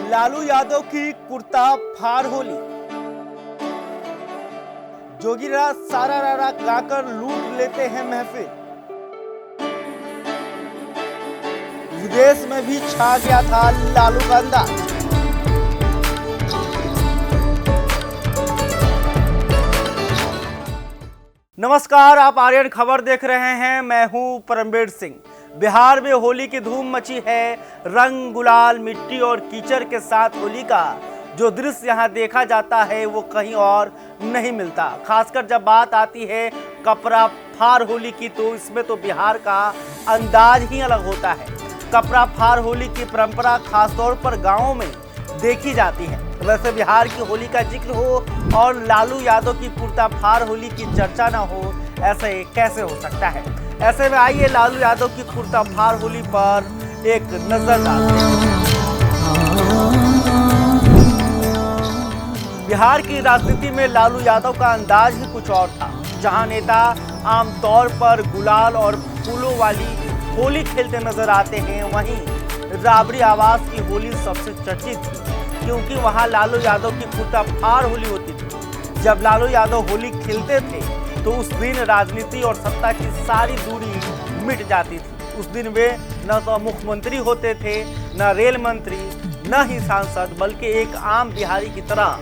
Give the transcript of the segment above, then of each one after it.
लालू यादव की कुर्ता फाड़ होली। जोगीराज सारा रारा गाकर लूट लेते हैं महफिल। विदेश में भी छा गया था लालू का अंदाज। नमस्कार, आप आर्यन खबर देख रहे हैं। मैं हूं परमवीर सिंह। बिहार में होली की धूम मची है। रंग, गुलाल, मिट्टी और कीचड़ के साथ होली का जो दृश्य यहां देखा जाता है वो कहीं और नहीं मिलता। खासकर जब बात आती है कपड़ा फाड़ होली की, तो इसमें तो बिहार का अंदाज ही अलग होता है। कपड़ा फाड़ होली की परंपरा खासतौर पर गाँवों में देखी जाती है। वैसे बिहार की होली का जिक्र हो और लालू यादव की कुर्ता फाड़ होली की चर्चा ना हो, ऐसे कैसे हो सकता है। ऐसे में आइए लालू यादव की कुर्ता फाड़ होली पर एक नजर डालते हैं। बिहार की राजनीति में लालू यादव का अंदाज ही कुछ और था। जहां नेता आमतौर पर गुलाल और फूलों वाली होली खेलते नजर आते हैं, वहीं राबड़ी आवास की होली सबसे चर्चित थी, क्योंकि वहां लालू यादव की कुर्ता फाड़ होली होती थी। जब लालू यादव होली खेलते थे तो उस दिन राजनीति और सत्ता की सारी दूरी मिट जाती थी। उस दिन वे न तो मुख्यमंत्री होते थे, न रेल मंत्री, न ही सांसद, बल्कि एक आम बिहारी की तरह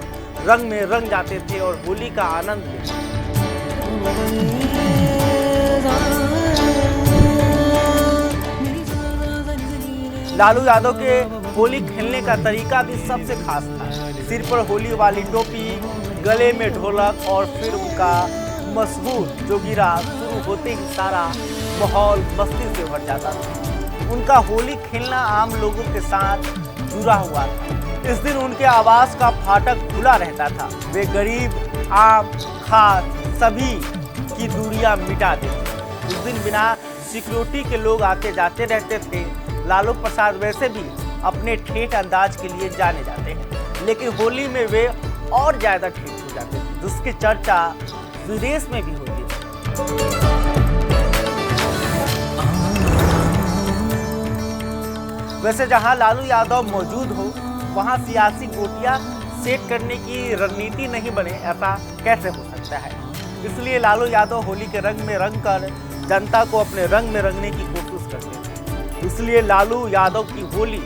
रंग में रंग जाते थे और होली का आनंद लेते। लालू यादव के होली खेलने का तरीका भी सबसे खास था। सिर पर होली वाली टोपी, गले में ढोलक और फिर उनका मशहूर जोगीराज शुरू होते ही सारा माहौल मस्ती से भर जाता था। उनका होली खेलना आम लोगों के साथ जुड़ा हुआ था। इस दिन उनके आवास का फाटक खुला रहता था। वे गरीब, आम, खास सभी की दूरियां मिटा देते। उस दिन बिना सिक्योरिटी के लोग आते जाते रहते थे। लालू प्रसाद वैसे भी अपने ठेठ अंदाज के लिए जाने जाते हैं, लेकिन होली में वे और ज्यादा ठेठ हो जाते थे, जिसकी चर्चा विदेश में भी होती है। वैसे जहां लालू यादव मौजूद हो वहां सियासी गोटियां सेट करने की रणनीति नहीं बने, ऐसा कैसे हो सकता है। इसलिए लालू यादव होली के रंग में रंग कर जनता को अपने रंग में रंगने की कोशिश करते थे। इसलिए लालू यादव की होली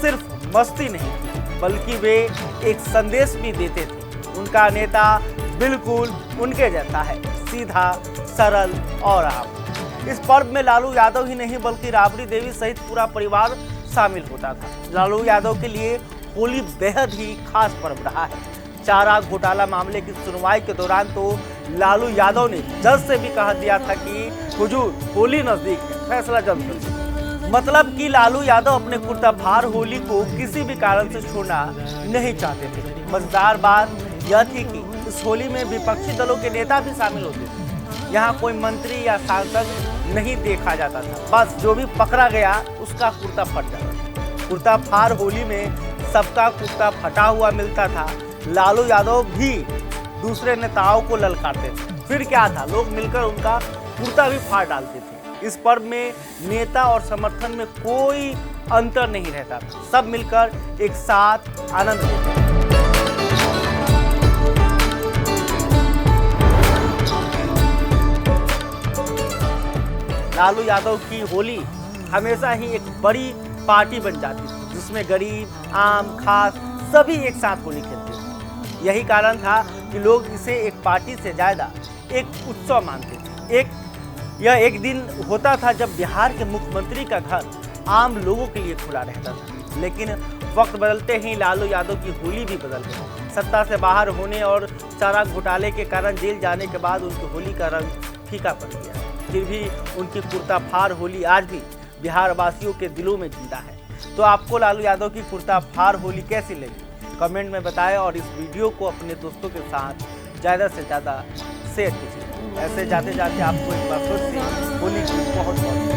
सिर्फ मस्ती नहीं थी, बल्कि वे एक संदेश भी देते थे। उनका नेता बिल्कुल उनके जैसा है, सीधा, सरल और आम। इस पर्व में लालू यादव ही नहीं बल्कि राबड़ी देवी सहित पूरा परिवार शामिल होता था। लालू यादव के लिए होली बेहद ही खास पर्व रहा है। चारा घोटाला मामले की सुनवाई के दौरान तो लालू यादव ने जज से भी कह दिया था कि हुजूर होली नजदीक है, फैसला जल्द करिए। मतलब कि लालू यादव अपने कुर्ता फाड़ होली को किसी भी कारण से छोड़ना नहीं चाहते थे। मजेदार बात यह थी कि इस होली में विपक्षी दलों के नेता भी शामिल होते थे। यहाँ कोई मंत्री या सांसद नहीं देखा जाता था, बस जो भी पकड़ा गया उसका कुर्ता फट जाता था। कुर्ता फाड़ होली में सबका कुर्ता फटा हुआ मिलता था। लालू यादव भी दूसरे नेताओं को ललकारते थे। फिर क्या था, लोग मिलकर उनका कुर्ता भी फाड़ डालते थे। इस पर्व में नेता और समर्थन में कोई अंतर नहीं रहता था, सब मिलकर एक साथ आनंद लेते थे। लालू यादव की होली हमेशा ही एक बड़ी पार्टी बन जाती थी, जिसमें गरीब, आम, खास सभी एक साथ होली खेलते थे। यही कारण था कि लोग इसे एक पार्टी से ज्यादा एक उत्सव मानते थे। यह एक दिन होता था जब बिहार के मुख्यमंत्री का घर आम लोगों के लिए खुला रहता था। लेकिन वक्त बदलते ही लालू यादव की होली भी बदल गई। सत्ता से बाहर होने और चारा घोटाले के कारण जेल जाने के बाद उनकी होली का रंग फीका पड़ गया। फिर भी उनकी कुर्ता फाड़ होली आज भी बिहार वासियों के दिलों में जिंदा है। तो आपको लालू यादव की कुर्ता फाड़ होली कैसी लगी, कमेंट में बताएं और इस वीडियो को अपने दोस्तों के साथ ज़्यादा से ज़्यादा शेयर कीजिए। ऐसे जाते जाते आपको एक बार फिर से होली की बहुत बहुत